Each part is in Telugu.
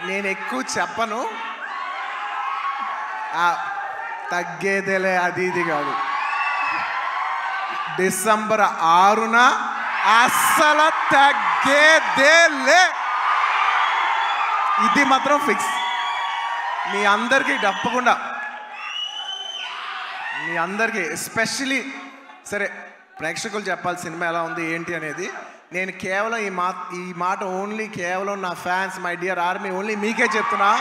నేను ఎక్కువ చెప్పను, తగ్గేదేలే అది ఇది కాదు. డిసెంబర్ 6న అస్సలు తగ్గేదేలే, ఇది మాత్రం ఫిక్స్. మీ అందరికీ తప్పకుండా, మీ అందరికీ ఎస్పెషలీ సరే ప్రేక్షకులు చెప్పాలి సినిమా ఎలా ఉంది ఏంటి అనేది. నేను కేవలం ఈ మాట ఓన్లీ కేవలం నా fans, my dear army, only మీకే చెప్తున్నా.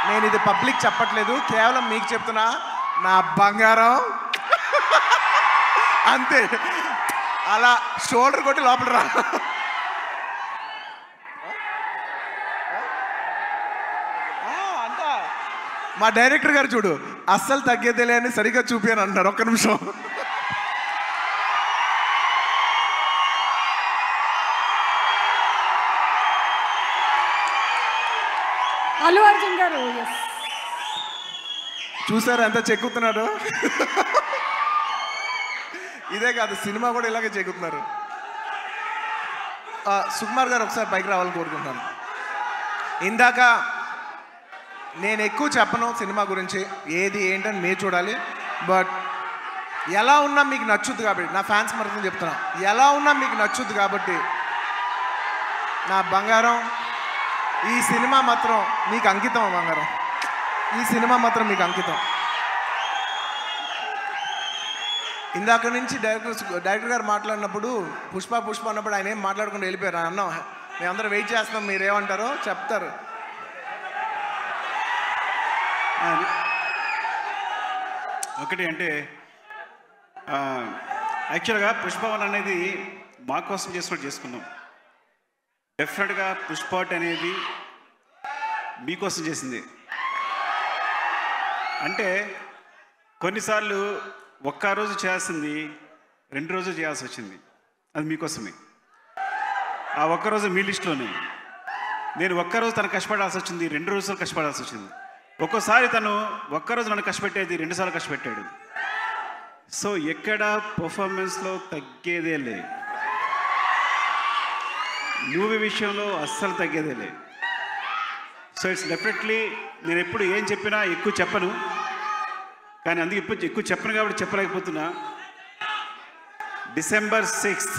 నేను ఇది పబ్లిక్ చెప్పట్లేదు, కేవలం మీకు చెప్తున్నా. నా బంగారం అంతే, అలా షోల్డర్ కొట్టి లోపల రా. అంతా మా డైరెక్టర్ గారు చూడు, అస్సలు తగ్గేదేలే అని సరిగ్గా చూపాను అంటారు. ఒక్క నిమిషం. అల్లు అర్జున్ గారు చూసారా ఎంత చెక్కుతున్నారు. ఇదే కాదు, సినిమా కూడా ఇలాగే చెక్కుతున్నారు. సుకుమార్ గారు ఒకసారి పైకి రావాలని కోరుకుంటున్నాను. ఇందాక నేను ఎక్కువ చెప్పను సినిమా గురించి, ఏది ఏంటని మీరు చూడాలి. బట్ ఎలా ఉన్నా మీకు నచ్చుద్ది కాబట్టి, నా ఫ్యాన్స్ మరొకటి చెప్తున్నా, ఎలా ఉన్నా మీకు నచ్చుద్ది కాబట్టి నా బంగారం, ఈ సినిమా మాత్రం మీకు అంకితం. బంగారం, ఈ సినిమా మాత్రం మీకు అంకితం. ఇందాక నుంచి డైరెక్టర్ గారు మాట్లాడినప్పుడు పుష్ప అన్నప్పుడు ఆయన ఏం మాట్లాడకుండా వెళ్ళిపోయారు. అన్నాం మేమందరం వెయిట్ చేస్తున్నాం, మీరేమంటారో చెప్తారు. ఒకటి అంటే యాక్చువల్గా పుష్పవన్ అనేది మా కోసం చేసుకున్నట్టు చేసుకున్నాం. డెఫినెట్గా పుష్పాట్ అనేది మీకోసం చేసింది. అంటే కొన్నిసార్లు ఒక్క రోజు చేయాల్సింది 2 రోజులు చేయాల్సి వచ్చింది, అది మీకోసమే. ఆ ఒక్కరోజు మీ లిస్టులోనే. నేను ఒక్కరోజు తను కష్టపడాల్సి వచ్చింది, 2 రోజులు కష్టపడాల్సి వచ్చింది. ఒక్కోసారి తను ఒక్కరోజు నన్ను కష్టపెట్టేది 2 సార్లు కష్టపెట్టాడు. సో ఎక్కడ పర్ఫార్మెన్స్లో తగ్గేదేలే, మూవీ విషయంలో అస్సలు తగ్గేదేలే. సో ఇట్స్ డెఫినెట్లీ నేను ఎప్పుడు ఏం చెప్పినా ఎక్కువ చెప్పను, కానీ అందుకే ఎక్కువ చెప్పను కాబట్టి చెప్పలేకపోతున్నా. December 6th